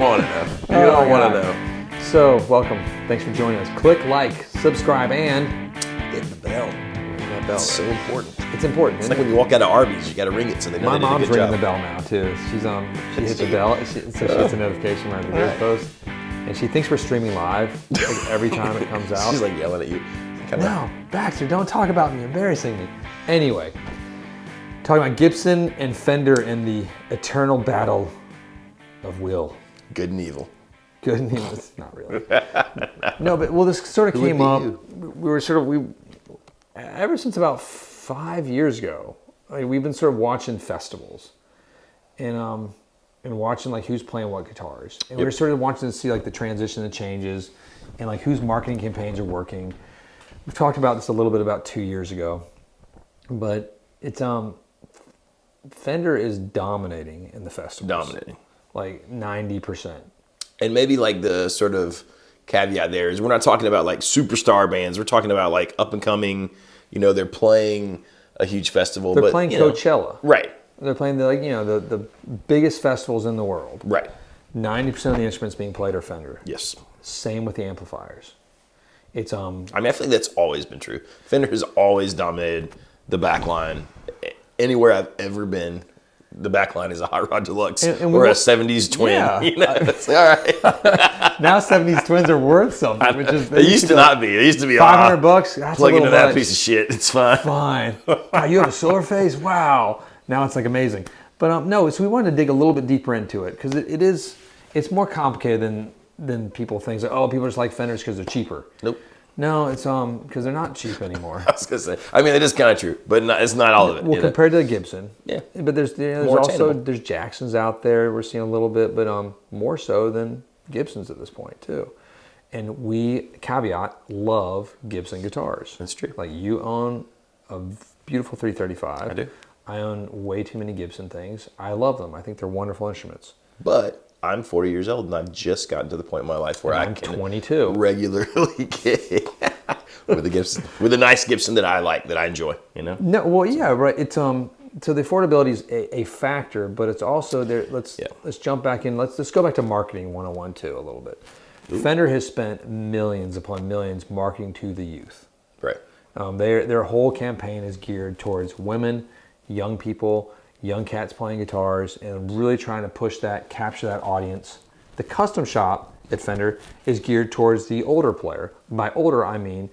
want to know. You don't want to know. So, welcome. Thanks for joining us. Click like, subscribe, and Hit the bell. ring that bell. It's so important. It's important. It's like when you walk out of Arby's, you got to ring it so they know My they did a mom's good ringing job. the bell now too. She hits the bell, so she gets a notification when I do a post, and she thinks we're streaming live like, every time it comes out. She's like yelling at you. No, Baxter, don't talk about me, embarrassing me. Anyway, talking about Gibson and Fender and the eternal battle of will. Good and evil. Good news, not really. No, but well, this sort of came up. We ever since about 5 years ago, we've been sort of watching festivals, and watching like who's playing what guitars, and we were sort of watching to see like the transition, the changes, and like whose marketing campaigns are working. We've talked about this a little bit about 2 years ago, but it's Fender is dominating in the festivals. Dominating. Like 90%. And maybe like the sort of caveat there is we're not talking about like superstar bands. We're talking about like up and coming, they're playing a huge festival. They're playing Coachella. Right. They're playing the biggest festivals in the world. Right. 90% of the instruments being played are Fender. Yes. Same with the amplifiers. It's I mean, I think that's always been true. Fender has always dominated the back line. Anywhere I've ever been, the back line is a Hot Rod Deluxe or a 70s Twin. Yeah. It's all right. now 70s Twins are worth something. Which is They used to not be. It used to be $500. That's plug a into little that much. piece of shit. It's fine. Fine. Wow, you have a solar phase? Wow. Now it's like amazing. But no, so we wanted to dig a little bit deeper into it because it's more complicated than people think. Like, people just like Fenders because they're cheaper. Nope. No, it's because they're not cheap anymore. I was gonna say. I mean, it is kind of true, but it's not all of it. Well, compared to the Gibson, yeah. But there's More also attainable. there's Jacksons out there. We're seeing a little bit, but more so than Gibsons at this point too. And we love Gibson guitars. That's true. Like you own a beautiful 335. I do. I own way too many Gibson things. I love them. I think they're wonderful instruments. But I'm 40 years old, and I've just gotten to the point in my life where I'm I can 22. regularly get with a Gibson, with a nice Gibson that I like, that I enjoy. No, well, yeah, right. It's so the affordability is a factor, but it's also there. Let's jump back in. Let's go back to marketing 101 too a little bit. Ooh. Fender has spent millions upon millions marketing to the youth. Right. Their whole campaign is geared towards women, young people, young cats playing guitars, and really trying to capture that audience. The custom shop at Fender is geared towards the older player. By older, I mean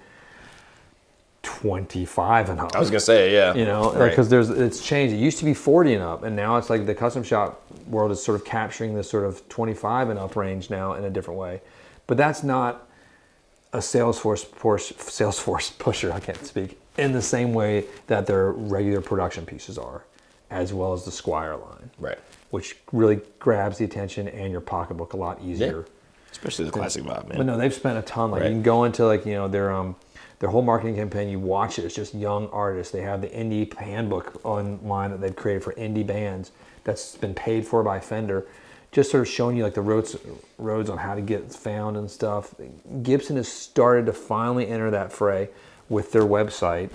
25 and up. I was gonna say, yeah. Because it's changed. It used to be 40 and up, and now it's like the custom shop world is sort of capturing this sort of 25 and up range now in a different way. But that's not a Salesforce pusher. I can't speak in the same way that their regular production pieces are, as well as the Squire line, right? Which really grabs the attention and your pocketbook a lot easier. Yeah. Especially the classic vibe, man. But no, they've spent a ton. Like you can go into their whole marketing campaign. You watch it; it's just young artists. They have the indie handbook online that they've created for indie bands. That's been paid for by Fender, just sort of showing you like the roads on how to get found and stuff. Gibson has started to finally enter that fray with their website.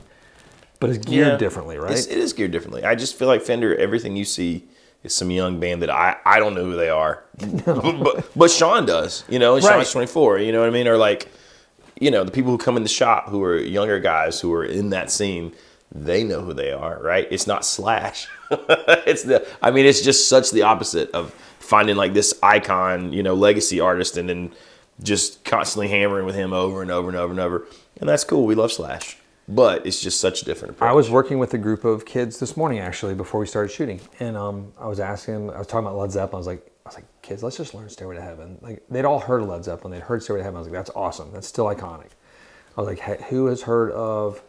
But it's geared differently, right? It is geared differently. I just feel like Fender, everything you see is some young band that I don't know who they are. No. but Sean does, and Sean's 24, you know what I mean? Or like, the people who come in the shop who are younger guys who are in that scene, they know who they are, right? It's not Slash. It's just such the opposite of finding like this icon, legacy artist and then just constantly hammering with him over and over and over and over. And that's cool. We love Slash. But it's just such a different approach. I was working with a group of kids this morning, actually, before we started shooting. And I was talking about Led Zeppelin. I was like, kids, let's just learn Stairway to Heaven. Like, they'd all heard of Led Zeppelin. They'd heard Stairway to Heaven. I was like, that's awesome. That's still iconic. I was like, hey, who has heard of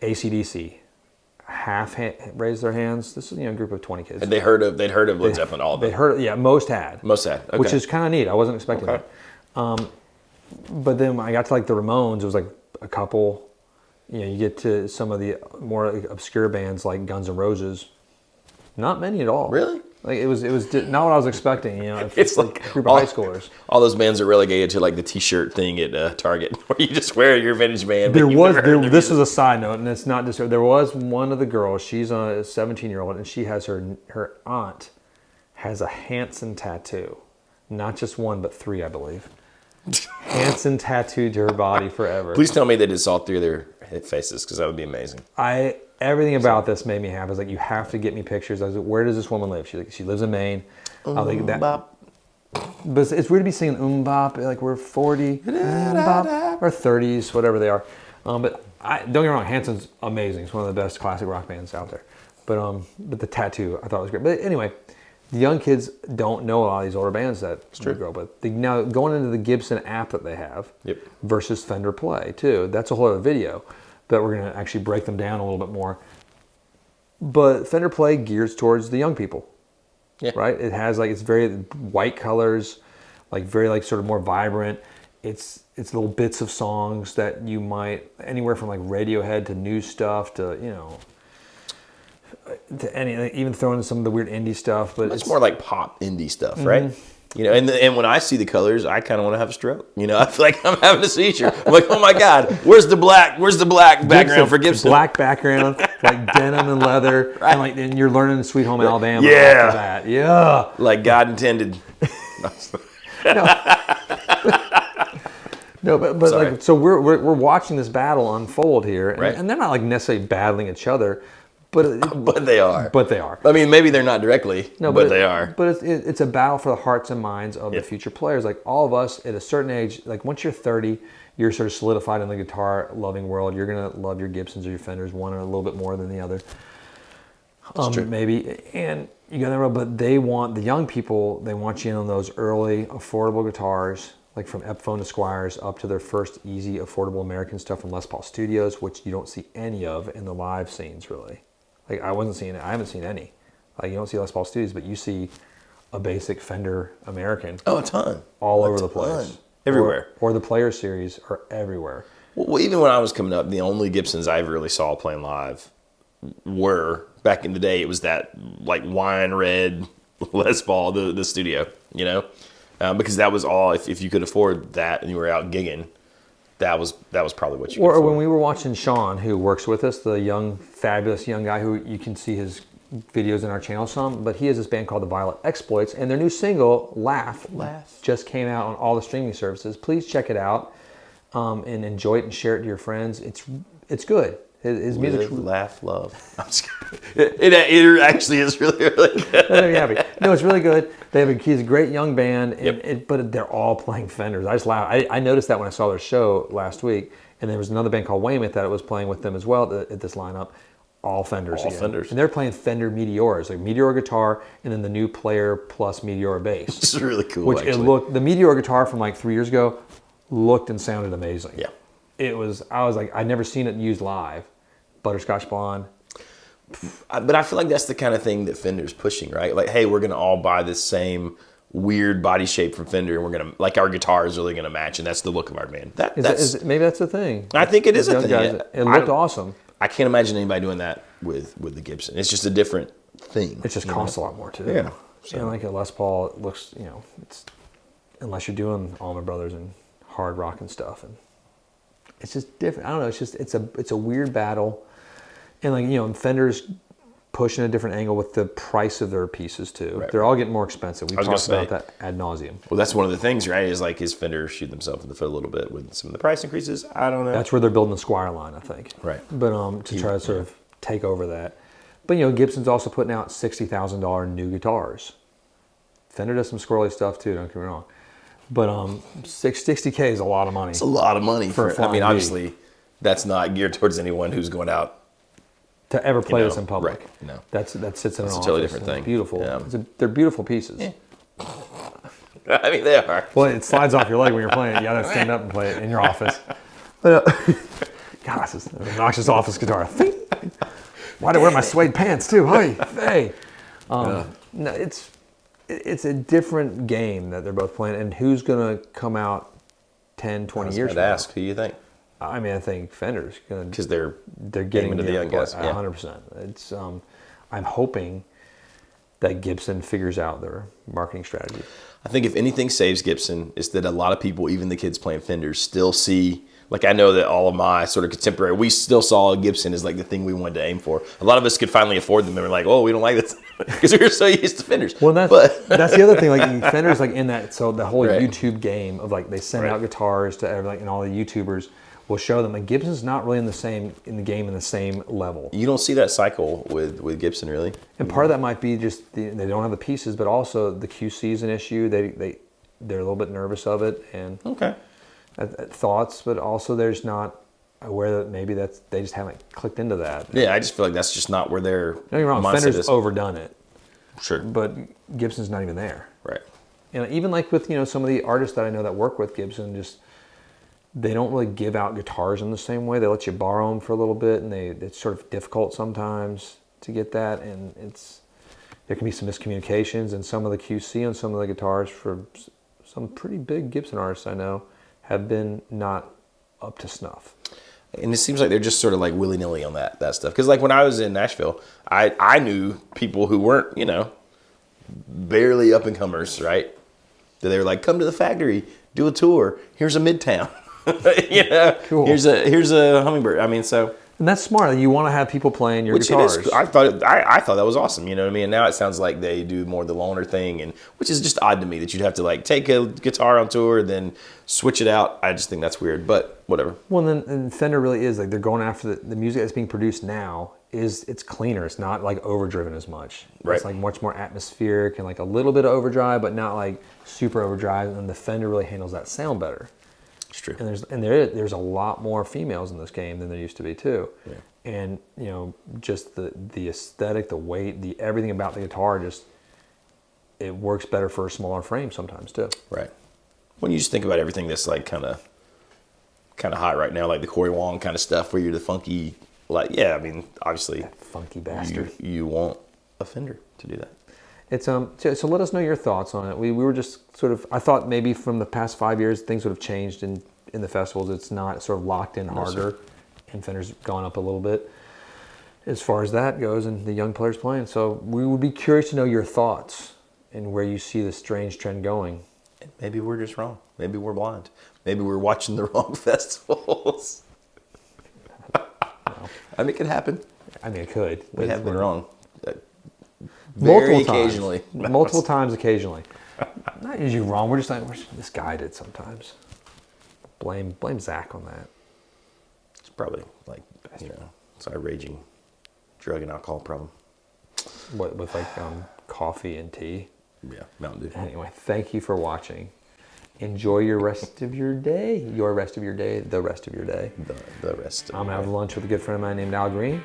AC/DC? Raised their hands. This is a group of 20 kids. And they'd heard of Led Zeppelin, all of them. They'd heard, yeah, most had. Okay. Which is kind of neat. I wasn't expecting that. But then when I got to like the Ramones, it was like a couple. You get to some of the more obscure bands like Guns N' Roses. Not many at all. Really? Like it was not what I was expecting. It's like a group of high schoolers. All those bands are relegated to like the T-shirt thing at Target, where you just wear your vintage band. This was a side note, and it's not just. There was one of the girls. She's a 17-year-old, and she has her aunt has a Hanson tattoo Not just one, but 3, I believe. Hanson tattooed to her body forever. Please tell me they just saw through their faces, because that would be amazing. Everything about this made me happy. I was like, you have to get me pictures. I was like, where does this woman live? She lives in Maine. I was like, that. But it's weird to be singing bop, like we're 40, bop, or 30s, whatever they are. But don't get me wrong, Hanson's amazing. It's one of the best classic rock bands out there. But the tattoo I thought was great. But anyway, the young kids don't know a lot of these older bands that we grew up with. Now going into the Gibson app that they have versus Fender Play too. That's a whole other video that we're going to actually break them down a little bit more. But Fender Play gears towards the young people. Yeah. Right? It has like, it's very white colors, like very like sort of more vibrant. It's little bits of songs that you might, anywhere from like Radiohead to new stuff to, you know, to any, even throwing in some of the weird indie stuff. But it's more like pop indie stuff, right? You know, and when I see the colors, I kind of want to have a stroke. You know, I feel like I'm having a seizure. I'm like, oh my God, where's the black background for Gibson? Black background, like denim and leather, right. and you're learning Sweet Home Alabama. Yeah, after that. Yeah, like God intended. No, but like, so we're watching this battle unfold here, and they're not like necessarily battling each other. But they are. But they are. I mean, maybe they're not directly, but they are. But it's a battle for the hearts and minds of the future players. Like all of us at a certain age, like once you're 30, you're sort of solidified in the guitar-loving world. You're going to love your Gibsons or your Fenders, one a little bit more than the other. Maybe. And you got that right, but they want, the young people, they want you in on those early, affordable guitars, like from Epiphone to Squires up to their first easy, affordable American stuff from Les Paul Studios, which you don't see any of in the live scenes, really. Like I haven't seen any. Like you don't see Les Paul Studios, but you see a basic Fender American. Oh, a ton. All over the place. Everywhere. Or the Player Series are everywhere. Well, even when I was coming up, the only Gibsons I ever really saw playing live were, back in the day, it was that like wine red Les Paul, the studio, you know? Because that was all, if you could afford that and you were out gigging, that was probably what you could afford. When we were watching Sean, who works with us, the young, fabulous young guy who you can see his videos in our channel some, but he has this band called the Violet Exploits, and their new single, Laugh, just came out on all the streaming services. Please check it out and enjoy it and share it to your friends. It's good. His music, laugh, love. I'm just it actually is really, really good. I'm happy. No, it's really good. He's a great young band, but they're all playing Fenders. I just laugh. I noticed that when I saw their show last week, and there was another band called Weymouth that was playing with them as well at this lineup. All Fenders. All Fenders. And they're playing Fender Meteors, like Meteor guitar, and then the new Player plus Meteor bass. Which is really cool. Which the Meteor guitar from like 3 years ago looked and sounded amazing. Yeah. I was like, I'd never seen it used live. Butterscotch Blonde. But I feel like that's the kind of thing that Fender's pushing, right? Like, hey, we're going to all buy this same weird body shape from Fender, and we're going to, like, our guitar is really going to match, and that's the look of our band. Maybe that's the thing. I think it is a thing. Guys, it looked awesome. I can't imagine anybody doing that with the Gibson. It's just a different thing. It just costs a lot more, too. Yeah. So. And like a Les Paul, it looks, it's, unless you're doing Allman Brothers and hard rock and stuff, and it's just different. I don't know. It's just, it's a weird battle. And like, Fender's pushing a different angle with the price of their pieces too. Right. They're all getting more expensive. We talked about that ad nauseum. Well, that's one of the things, right? Is like, is Fender shooting themselves in the foot a little bit with some of the price increases? I don't know. That's where they're building the Squire line, I think. Right. But to try to sort of take over that. But Gibson's also putting out $60,000 new guitars. Fender does some squirrely stuff too. Don't get me wrong. But $60K is a lot of money. It's a lot of money for I mean, obviously, that's not geared towards anyone who's going out to ever play this in public. Right. No. That sits in an office. It's a totally different thing. It's beautiful. Yeah. They're beautiful pieces. Yeah. I mean, they are. Well, it slides off your leg when you're playing it. You got to stand up and play it in your office. But God, this is an obnoxious office guitar. Why'd I wear my suede pants too? Hey. No, it's a different game that they're both playing, and who's going to come out 10, 20 years from now? Ask, who you think? I mean, I think Fender's going to, because they're getting into the young guys. 100%. It's I'm hoping that Gibson figures out their marketing strategy. I think if anything saves Gibson is that a lot of people, even the kids playing Fenders, still see Like I know that all of my sort of contemporary, we still saw Gibson as like the thing we wanted to aim for. A lot of us could finally afford them and we're like, oh, we don't like this because we were so used to Fenders. Well, that's the other thing. Like Fender's like in that, so the whole YouTube game of like they send out guitars to everything, and all the YouTubers will show them. Like Gibson's not really in the game in the same level. You don't see that cycle with Gibson really. And part of that might be just they don't have the pieces, but also the QC is an issue. They're a little bit nervous of it and thoughts, but also there's not aware that maybe they just haven't clicked into that. Yeah, I just feel like that's just not where they're. Don't get me wrong, Fender's overdone it. Sure. But Gibson's not even there. Right. You know, even like with some of the artists that I know that work with Gibson, just they don't really give out guitars in the same way. They let you borrow them for a little bit, and it's sort of difficult sometimes to get that, and there can be some miscommunications, and some of the QC on some of the guitars for some pretty big Gibson artists I know have been not up to snuff. And it seems like they're just sort of like willy-nilly on that stuff. Because like when I was in Nashville, I knew people who weren't, barely up-and-comers, right? That they were like, come to the factory, do a tour. Here's a Midtown. Cool. Here's a Hummingbird. I mean, so. And that's smart. You want to have people playing your guitars. It is, I thought that was awesome. You know what I mean? And now it sounds like they do more the loaner thing, and which is just odd to me that you'd have to like take a guitar on tour, then switch it out. I just think that's weird, but whatever. Well, and Fender really is like they're going after the music that's being produced now. It's cleaner. It's not like overdriven as much. Right. It's like much more atmospheric and like a little bit of overdrive, but not like super overdrive. And the Fender really handles that sound better. It's true. And there's a lot more females in this game than there used to be too. Yeah. And just the aesthetic, the weight, everything about the guitar it works better for a smaller frame sometimes too. Right. When you just think about everything that's like kind of hot right now, like the Corey Wong kind of stuff, where you're the funky, like I mean, obviously, that funky bastard. You want a Fender to do that. It's so let us know your thoughts on it. We were just sort of, I thought maybe from the past 5 years things would have changed in the festivals. It's not sort of locked in harder, and Fender's gone up a little bit as far as that goes, and the young players playing. So we would be curious to know your thoughts and where you see the strange trend going. Maybe we're just wrong. Maybe we're blind. Maybe we're watching the wrong festivals. I mean, it could happen. I mean, it could. We have been wrong. Multiple times occasionally. Not usually wrong. We're just like, we're just misguided sometimes. Blame Zach on that. It's probably like, it's our raging drug and alcohol problem. What, with like coffee and tea? Yeah, Mountain Dew. Anyway, thank you for watching. Enjoy your rest of your day. Your rest of your day. The rest of your day. The rest of I'm going to have lunch with a good friend of mine named Al Green.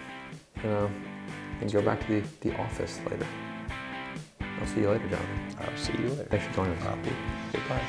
And go back to the office later. I'll see you later, Jonathan. I'll see you later. Thanks for joining us. Goodbye.